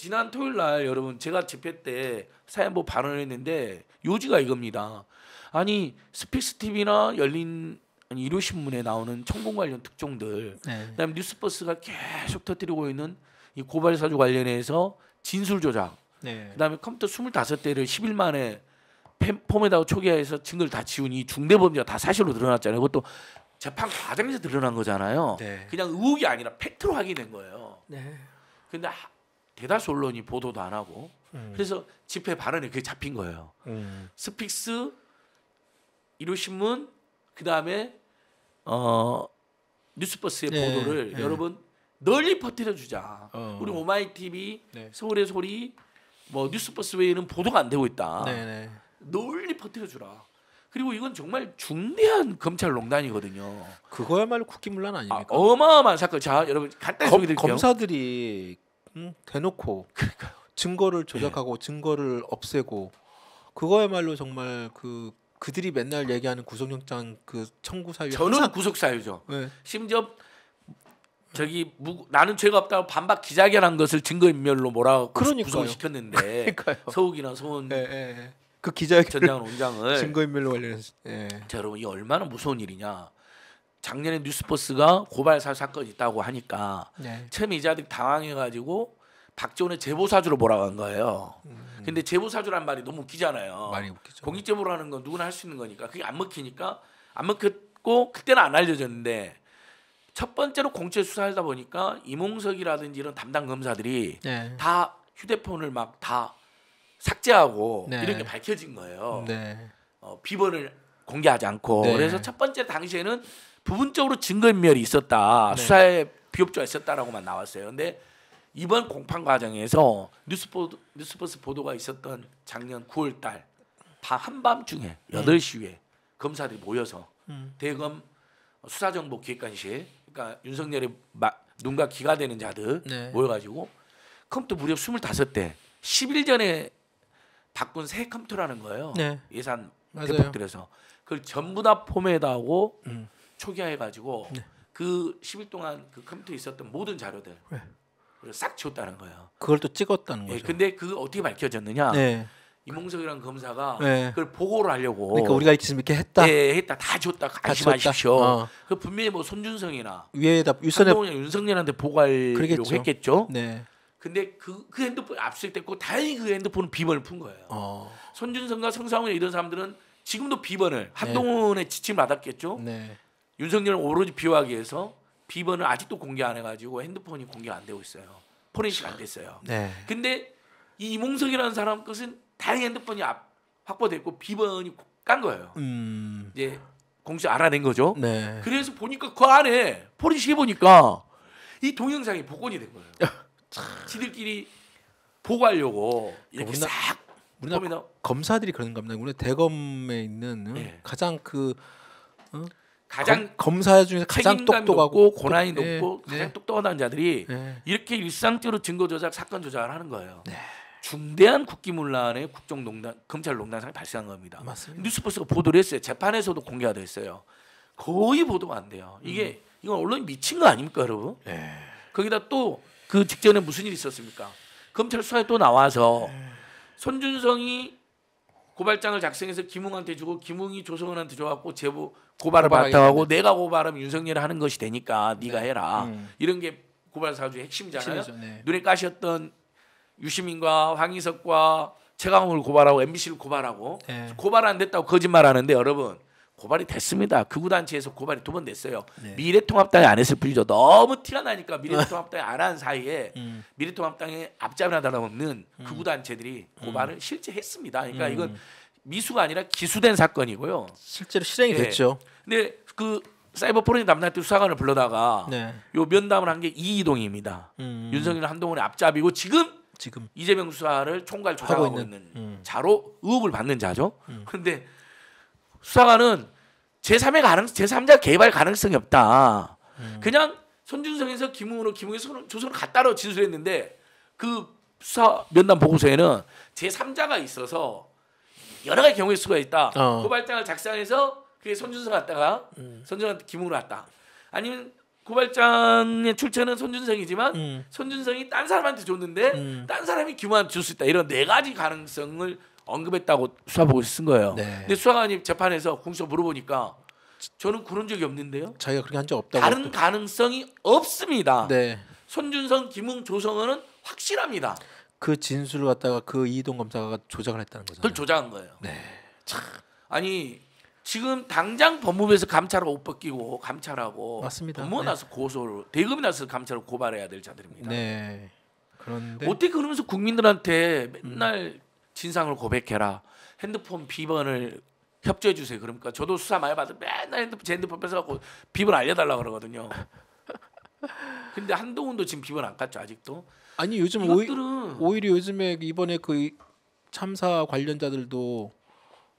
지난 토요일 날 여러분 제가 집회 때 사연보 발언했는데 요지가 이겁니다. 아니 스픽스 TV나 열린 일요신문에 나오는 청공 관련 특종들, 그다음에 뉴스버스가 계속 터뜨리고 있는 이 고발 사주 관련해서 진술 조작, 그다음에 컴퓨터 25대를 10일 만에 폼에다가 초기화해서 증거를 다 지운 이 중대 범죄가 다 사실로 드러났잖아요. 그것도 재판 과정에서 드러난 거잖아요. 그냥 의혹이 아니라 팩트로 확인된 거예요. 근데 대다수 언론이 보도도 안 하고 그래서 집회 발언에 그게 잡힌 거예요. 스픽스, 일요신문, 그다음에 뉴스버스의 보도를 여러분 널리 퍼뜨려 주자. 우리 오마이TV, 서울의 소리, 뭐 뉴스버스 외에는 보도가 안 되고 있다. 널리 퍼뜨려 주라. 그리고 이건 정말 중대한 검찰농단이거든요. 그거야말로 국기문란 아닙니까? 어마어마한 사건. 자, 여러분 간단히 소개드릴게요. 검사들이 대놓고 증거를 조작하고 증거를 없애고 그거야말로 정말 그들이 맨날 얘기하는 구속영장 그 청구 사유. 저는 구속 사유죠. 심지어 나는 죄가 없다고 반박 기자회견한 것을 증거인멸로 몰아가고 구속을 시켰는데 서욱이나 소은 그 기자회견 전장훈 원장을 증거인멸로 관련해서. 자, 여러분 이 얼마나 무서운 일이냐. 작년에 뉴스버스가 고발 사건이 있다고 하니까 처음에 이자들이 당황해가지고 박지원의 제보사주로 몰아간 거예요. 근데 제보사주란 말이 너무 웃기잖아요. 많이 웃기죠. 공익제보라는 건 누구나 할 수 있는 거니까 그게 안 먹히니까 안 먹혔고 그때는 안 알려졌는데 첫 번째로 공채 수사하다 보니까 이몽석이라든지 이런 담당 검사들이 다 휴대폰을 막 다 삭제하고 이런 게 밝혀진 거예요. 비번을 공개하지 않고. 그래서 첫 번째 당시에는 부분적으로 증거인멸이 있었다. 수사에 비협조가 있었다라고만 나왔어요. 근데 이번 공판 과정에서 뉴스버스 보도가 있었던 작년 9월 달 한밤중에 8시에 검사들이 모여서 대검 수사정보기획관실, 그러니까 윤석열의 눈과 귀가 되는 자들 모여가지고 컴퓨터 무려 25대 10일 전에 바꾼 새 컴퓨터라는 거예요. 예산 대폭들여서 그걸 전부 다 포맷하고 초기화해가지고 그 10일 동안 그 컴퓨터에 있었던 모든 자료들 싹 지웠다는 거예요. 그걸 또 찍었다는 거죠. 근데 그 어떻게 밝혀졌느냐? 이몽석이라는 검사가 그걸 보고를 하려고. 그러니까 우리가 지금 이렇게 했다. 했다. 다 줬다. 안심하십시오. 그 분명히 뭐 손준성이나 위에다 윤석열한테 보고하려고 했겠죠. 근데 그 핸드폰 압수수색됐고 다행히 그 핸드폰은 비번을 푼 거예요. 손준성과 성상훈 이런 사람들은 지금도 비번을 한동훈의 지침을 받았겠죠. 윤석열을 오로지 비호하기 위해서 비번을 아직도 공개 안 해가지고 핸드폰이 공개가 안 되고 있어요. 포렌식 안 됐어요. 근데 이 이몽석이라는 사람 것은 다행히 핸드폰이 확보됐고 비번이 깐 거예요. 이제 공식 알아낸 거죠. 그래서 보니까 그 안에 포렌식 해보니까 이 동영상이 복원이 된 거예요. 지들끼리 보고하려고 이렇게 싹. 우리나라 검사들이 그런가 보다. 우리 대검에 있는 가장 가장 검사 중에서 가장 똑똑하고 고난이 높고 가장 똑똑한 자들이 이렇게 일상적으로 증거 조작, 사건 조작을 하는 거예요. 중대한 국기문란의 국정농단, 검찰농단상이 발생한 겁니다. 맞습니다. 뉴스버스가 보도를 했어요. 재판에서도 공개가 됐어요. 거의 보도가 안 돼요. 이건 언론이 미친 거 아닙니까, 여러분? 거기다 또 그 직전에 무슨 일이 있었습니까? 검찰 수사에 또 나와서 손준성이 고발장을 작성해서 김웅한테 주고 김웅이 조성원한테 줘갖고 제보 고발을 바탕하고 내가 고발하면 윤석열이 하는 것이 되니까 네가 해라. 이런 게 고발 사주의 핵심이잖아요. 눈에 까셨던 유시민과 황희석과 최강욱을 고발하고 MBC를 고발하고 고발 안 됐다고 거짓말하는데 여러분 고발이 됐습니다. 극우단체에서 고발이 2번 됐어요. 미래통합당이 안 했을 뿐이죠. 너무 티가 나니까 미래통합당이 안 한 사이에 미래통합당의 앞잡이나 다름없는 극우단체들이 고발을 실제 했습니다. 그러니까 이건 미수가 아니라 기수된 사건이고요. 실제로 실행이 됐죠. 근데 그 사이버 포렌식 담당자 수사관을 불러다가 요 면담을 한 게 이이동입니다. 윤석열 한동훈의 앞잡이고 지금 이재명 수사를 총괄 조작하고 있는 자로 의혹을 받는 자죠. 그런데 수사관은 제3자 개발 가능성이 없다. 그냥 손준성에서 김웅으로 조선을 갖다로 진술했는데 그 수사 면담 보고서에는 제3자가 있어서 여러 가지 경우의 수가 있다. 고발장을 작성해서 그게 손준성 갔다가 손준성한테 김웅으로 갔다. 아니면 고발장의 출처는 손준성이지만 손준성이 딴 사람한테 줬는데 딴 사람이 규모한테 줄 수 있다. 이런 네 가지 가능성을 언급했다고 수사보고서 쓴 거예요. 네. 근데 수사관이 재판에서 공소 물어보니까 저는 그런 적이 없는데요. 자기가 그렇게 한 적 없다고. 다른 가능성이 없습니다. 네. 손준성, 김웅, 조성은은 확실합니다. 그 진술을 갖다가 그 이희동 검사가 조작을 했다는 거잖아요. 그걸 조작한 거예요. 네. 참. 아니 지금 당장 법무부에서 감찰하고 옷 벗기고 감찰하고 맞습니다. 법무부 네. 나서 고소를 대검이 나서 감찰을 고발해야 될 자들입니다. 네. 그런데 어떻게 그러면서 국민들한테 맨날 진상을 고백해라. 핸드폰 비번을 협조해 주세요. 그러니까 저도 수사 많이 받아 맨날 제 핸드폰 뺏어갖고 비번 알려달라 그러거든요. 근데 한동훈도 지금 비번 안 깠죠 아직도. 아니 요즘 이것들은 오히려 요즘에 이번에 그 참사 관련자들도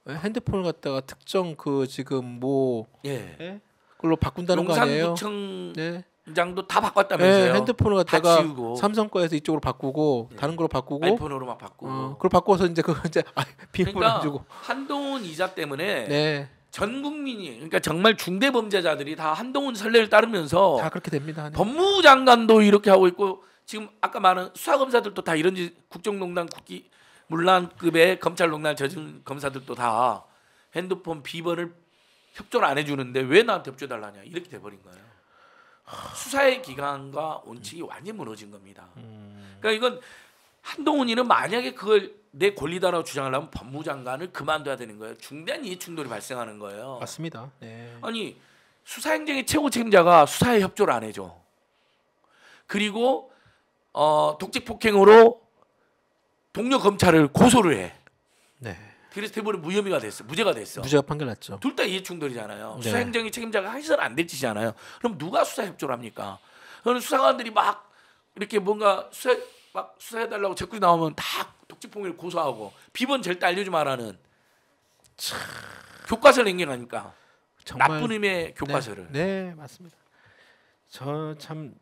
핸드폰을 갖다가 특정 그 지금 뭐 예. 그걸로 바꾼다는 거 아니에요? 용산구청장도 다 바꿨다면서요. 네, 핸드폰을 갖다가 지우고. 삼성 거에서 이쪽으로 바꾸고 다른 걸로 바꾸고 아이폰으로만 바꾸고. 그걸 바꿔서 이제 그거 이제 비밀번호 안 주고. 한동훈 이자 때문에 네. 전 국민이 그러니까 정말 중대 범죄자들이 다 한동훈 선례를 따르면서 다 그렇게 됩니다. 네. 법무부 장관도 이렇게 하고 있고 지금 아까 말한 수사검사들도 다 이런 국정농단 국기 문란급의 검찰농단 젖은 검사들도 다 핸드폰 비번을 협조를 안 해주는데 왜 나한테 협조해달라냐 이렇게 돼버린 거예요. 수사의 기관과 원칙이 완전히 무너진 겁니다. 그러니까 이건 한동훈이는 만약에 그걸 내 권리다라고 주장하려면 법무부 장관을 그만둬야 되는 거예요. 중대한 이해충돌이 발생하는 거예요. 맞습니다. 네. 아니 수사행정의 최고 책임자가 수사에 협조를 안 해줘. 그리고 독직폭행으로 동료 검찰을 고소를 해. 네. 그래서 대법원이 무혐의가 됐어. 무죄가 됐어. 무죄가 판결났죠. 둘 다 이해충돌이잖아요. 네. 수사행정의 책임자가 해서는 안 될 짓이잖아요. 그럼 누가 수사 협조를 합니까? 그럼 수사관들이 막 이렇게 뭔가 수사해달라고 적극이 나오면 다 독직폭행을 고소하고 비번 절대 알려주지 말라는 교과서를 행정하니까 정말 나쁜 의미의 교과서를. 네 맞습니다. 저 참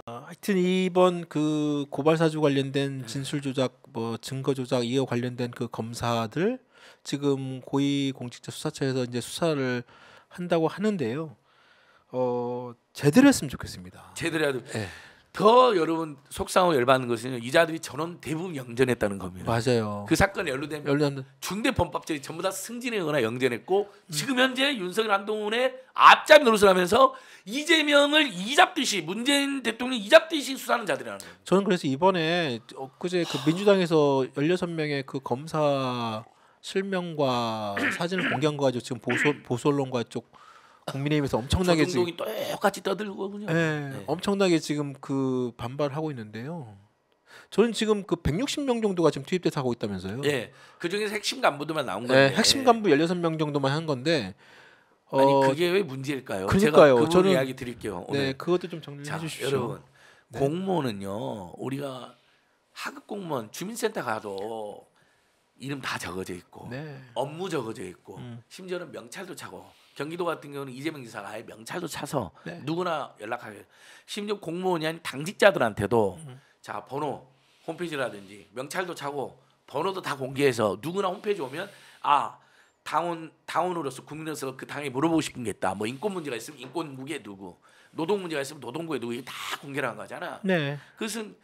하여튼 이번 그 고발 사주 관련된 진술 조작 뭐 증거 조작 이와 관련된 그 검사들 지금 고위공직자 수사처에서 이제 수사를 한다고 하는데요. 제대로 했으면 좋겠습니다. 제대로 해야 돼. 네. 더 여러분 속상하고 열받는 것은 이자들이 전원 대부분 영전했다는 겁니다. 맞아요. 그 사건에 연루된 중대 범법자들이 전부 다 승진하거나 영전했고 지금 현재 윤석열 한동훈의 앞잡이 노릇을 하면서 이재명을 이잡듯이 문재인 대통령 이잡듯이 수사하는 자들이라는 거예요. 저는 그래서 이번에 엊그제 그 민주당에서 16명의 그 검사 실명과 사진을 공개한 거 가지고 지금 보수 언론과 쪽 국민의힘에서 엄청나게 조중동이 똑같이 떠들거든요. 네. 엄청나게 지금 그 반발하고 있는데요. 저는 지금 그 160명 정도가 지금 투입돼서 하고 있다면서요. 네. 그 중에서 핵심 간부들만 나온 건데. 네, 핵심 간부 16명 정도만 한 건데. 아니 그게 왜 문제일까요? 그러니까요. 제가 저는 이야기 드릴게요. 오늘. 네, 그것도 좀 정리해 주십시오. 여러분, 공무원은요. 우리가 하급 공무원 주민센터 가도 이름 다 적어져 있고 업무 적어져 있고 심지어는 명찰도 차고 경기도 같은 경우는 이재명 지사가 아예 명찰도 차서 누구나 연락하게. 심지어 공무원이 아닌 당직자들한테도 자 번호 홈페이지라든지 명찰도 차고 번호도 다 공개해서 누구나 홈페이지 오면 당원으로서 국민으로서 그 당에 물어보고 싶은 게 있다. 뭐 인권 문제가 있으면 인권국에 누구, 노동 문제가 있으면 노동부에 누구 이게 다 공개를 한 거잖아. 네. 그것은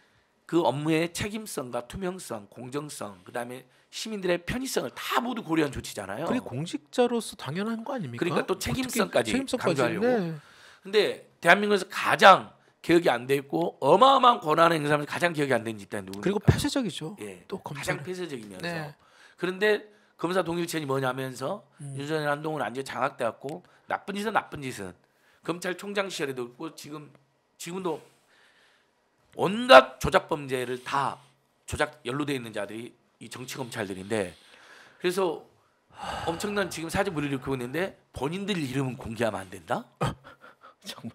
그 업무의 책임성과 투명성, 공정성, 그다음에 시민들의 편의성을 다 모두 고려한 조치잖아요. 그게 공직자로서 당연한 거 아닙니까? 그러니까 또 책임성까지 강조하려고. 네. 근데 대한민국에서 가장 기억이 안 돼 있고 어마어마한 권한을 행사하면서 가장 기억이 안 되는 집단이 누구입니까? 그리고 폐쇄적이죠. 예, 또 가장 폐쇄적이면서. 네. 그런데 검사 동일체이 뭐냐면서 윤석열 한동훈 완전 장악돼갖고 나쁜 짓은 검찰총장 시절에도 있고 지금도 온갖 조작 범죄를 다 연루돼 있는 자들이 이 정치 검찰들인데 그래서 엄청난 지금 사주물을 일으키고 있는데 본인들 이름은 공개하면 안 된다? 정말.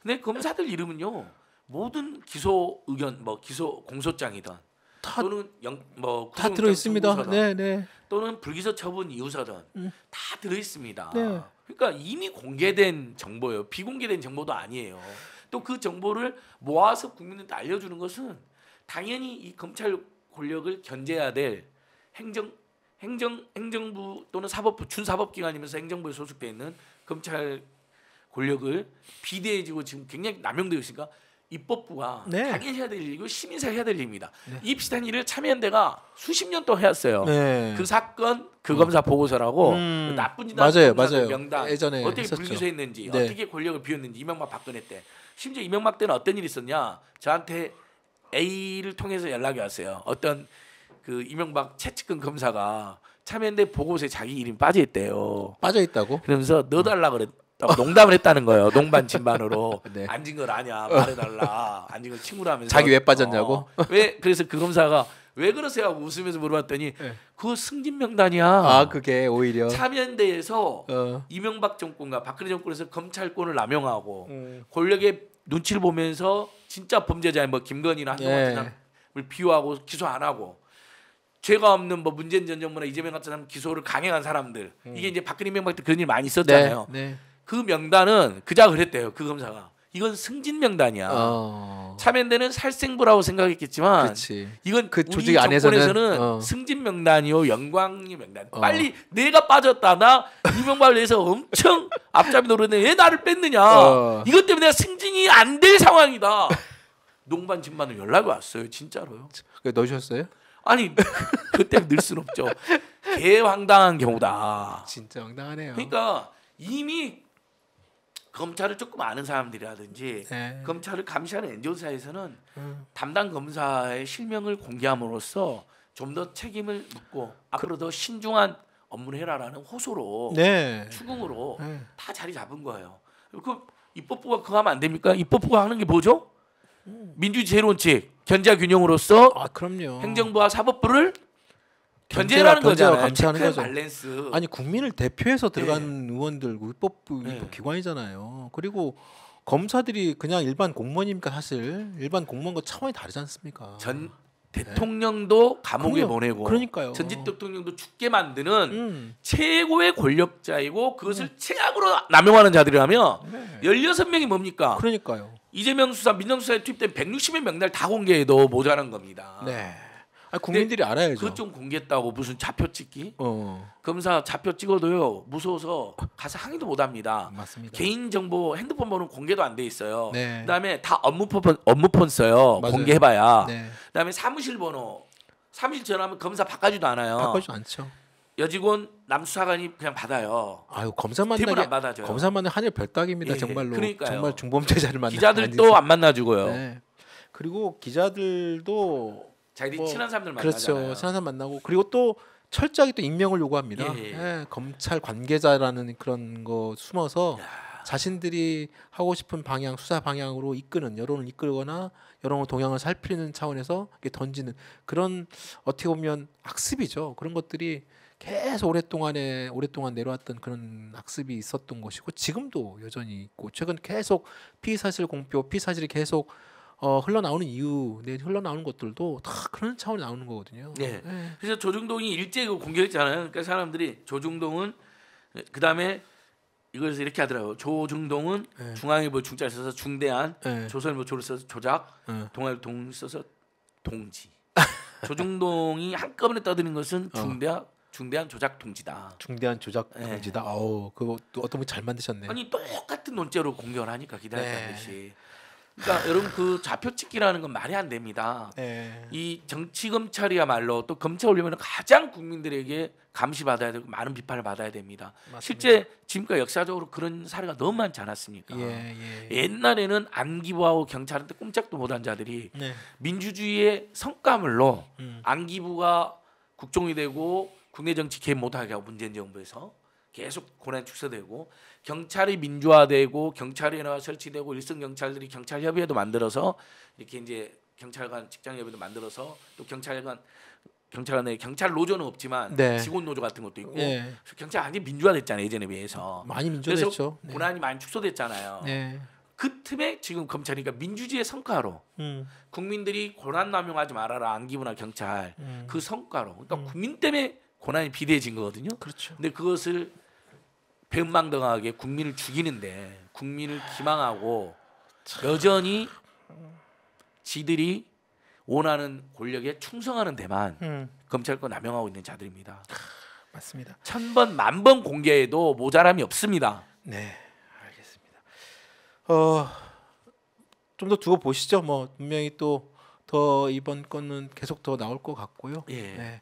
근데 검사들 이름은요 모든 기소 의견 기소 공소장이든 또는 다 들어 있습니다. 네. 또는 불기소 처분 이유서든 다 들어 있습니다. 네. 그러니까 이미 공개된 정보예요. 비공개된 정보도 아니에요. 또 그 정보를 모아서 국민한테 알려주는 것은 당연히 이 검찰 권력을 견제해야 될 행정부 또는 사법부 준사법기관이면서 행정부에 소속돼 있는 검찰 권력을 비대해지고 지금 굉장히 남용되고 있으니까 입법부가 네. 당연히 해야 될 일이고 시민사회가 해야 될 일입니다. 네. 이 비슷한 일을 참여연대가 수십 년 동안 해왔어요. 네. 그 사건 그 검사 보고서라고 그 나쁜 짓 한 맞아요, 검사들 맞아요. 명단 예전에 어떻게 했었죠. 불기소했는지 네. 어떻게 권력을 비웠는지 이명박 박근혜 때 심지어 이명박 때는 어떤 일이 있었냐 저한테 A를 통해서 연락이 왔어요. 어떤 그 이명박 최측근 검사가 참여연대 보고서에 자기 이름이 빠져 있대요. 빠져 있다고? 그러면서 넣어달라 그랬다고 농담을 했다는 거예요. 농반 진반으로 네. 앉은 걸 아냐 말해달라. 앉은 걸 친구로 하면서 자기 왜 빠졌냐고? 왜 그래서 그 검사가 왜 그러세요 하고 웃으면서 물어봤더니 네. 그거 승진 명단이야. 아 그게 오히려 참여연대에서 이명박 정권과 박근혜 정권에서 검찰권을 남용하고 권력의 눈치를 보면서 진짜 범죄자인 뭐 김건희나 한동훈 같은 사람을 비호하고 기소 안 하고 죄가 없는 뭐 문재인 전 정부나 이재명 같은 사람 기소를 강행한 사람들 이게 이제 박근혜 이명박 때 그런 일 많이 있었잖아요. 네. 그 명단은 그자가 그랬대요. 그 검사가 이건 승진 명단이야. 참여연대는 살생부라고 생각했겠지만 그렇지. 이건 그 우리 조직 안에서는 정권에서는 승진 명단이요 영광의 명단. 빨리 내가 빠졌다 나 이명박을 위해서 엄청 앞잡이 노렸는데 왜 나를 뺐느냐. 이것 때문에 내가 승진이 안 될 상황이다. 농반 진반으로 연락이 왔어요. 진짜로요. 넣으셨어요? 아니 그때 넣을 순 없죠. 개황당한 경우다. 진짜 황당하네요. 그러니까 이미 검찰을 조금 아는 사람들이라든지 검찰을 감시하는 NGO사에서는 담당 검사의 실명을 공개함으로써 좀 더 책임을 묻고 앞으로 더 신중한 업무를 해라라는 호소로 추궁으로 다 자리 잡은 거예요. 그 입법부가 그거 하면 안 됩니까? 입법부가 하는 게 뭐죠? 민주주의 원칙, 견제와 균형으로서 그럼요. 행정부와 사법부를 견제라는 거잖아요. 감시하는 거죠. 밸런스. 아니 국민을 대표해서 들어간 의원들 입법 기관이잖아요. 그리고 검사들이 그냥 일반 공무원이니까 사실 일반 공무원과 차원이 다르지 않습니까? 전 대통령도 감옥에 보내고 그러니까요. 전직 대통령도 죽게 만드는 최고의 권력자이고 그것을 최악으로 남용하는 자들이라면 16명이 뭡니까? 그러니까요. 이재명 수사, 민정수사에 투입된 160명 명단을 다 공개해도 모자란 겁니다. 네. 국민들이 알아야죠. 그것 좀 공개했다고 무슨 좌표 찍기? 검사 좌표 찍어도요 무서워서 가서 항의도 못합니다. 맞습니다. 개인 정보 핸드폰 번호 공개도 안 돼 있어요. 네. 그다음에 다 업무폰 써요. 맞아요. 공개해봐야. 그다음에 사무실 번호, 사무실 전화하면 검사 바꿔주도 않아요. 바꿔주지 않죠. 여직원 남수사관이 그냥 받아요. 아유 검사 팁을 안 만나게 받아줘요. 검사 만나 하늘 별따기입니다. 정말로. 그러니까요. 정말 중범죄자를 만나. 기자들도 안 만나주고요. 그리고 기자들도 자기들이 친한 사람들 만나잖아요. 그렇죠. 친한 사람 만나고 그리고 또 철저하게 또 임명을 요구합니다. 검찰 관계자라는 그런 거 숨어서 자신들이 하고 싶은 방향, 수사 방향으로 이끄는 여론을 이끌거나 여론의 동향을 살피는 차원에서 이렇게 던지는 그런 어떻게 보면 학습이죠. 그런 것들이 계속 오랫동안 내려왔던 그런 학습이 있었던 것이고 지금도 여전히 있고 최근 계속 피의사실 공표, 피의사실이 계속 흘러나오는 이유, 흘러나오는 것들도 다 그런 차원이 나오는 거거든요. 그래서 조중동이 일제히 공격했잖아요. 그러니까 사람들이 조중동은 그 다음에 이걸 이렇게 하더라고요. 조중동은 중앙일보 중자를 써서 중대한, 조선일보 조를 써서 조작, 동아일보 동을 써서 동지. 조중동이 한꺼번에 떠드는 것은 중대한 조작 동지다. 중대한 조작 동지다. 그거 또 어떤 분이 잘 만드셨네요. 아니 똑같은 논제로 공격을 하니까 기다렸다는 듯이. 그러니까 여러분 그 좌표 찍기라는 건 말이 안 됩니다. 이 정치 검찰이야말로 또 검찰 올리면 가장 국민들에게 감시받아야 되고 많은 비판을 받아야 됩니다. 맞습니다. 실제 지금까지 역사적으로 그런 사례가 너무 많지 않았습니까? 옛날에는 안기부하고 경찰한테 꼼짝도 못한 자들이 민주주의의 성과물로 안기부가 국정이 되고 국내 정치 개입 못하게 하고 문재인 정부에서 계속 고난이 축소되고 경찰이 민주화되고 경찰위원회가 설치되고 일선 경찰들이 경찰협의회도 만들어서 이렇게 이제 경찰관 직장협의회도 만들어서 또 경찰관의 경찰 노조는 없지만 직원 노조 같은 것도 있고 그래서 경찰 아주 민주화됐잖아요. 예전에 비해서 많이 민주화됐죠. 그래서 고난이 많이 축소됐잖아요. 그 틈에 지금 검찰이니까 민주주의의 성과로 국민들이 고난 남용하지 말아라 안기부나 경찰 그 성과로 그러니까 국민 때문에 고난이 비대해진 거거든요. 그렇죠. 근데 그것을 배은망덕하게 국민을 죽이는데 국민을 기망하고 여전히 지들이 원하는 권력에 충성하는 데만 검찰권 남용하고 있는 자들입니다. 맞습니다. 1000번, 10,000번 공개해도 모자람이 없습니다. 네, 알겠습니다. 좀 더 두고 보시죠. 뭐 분명히 또 더 이번 건은 계속 더 나올 것 같고요. 예. 네.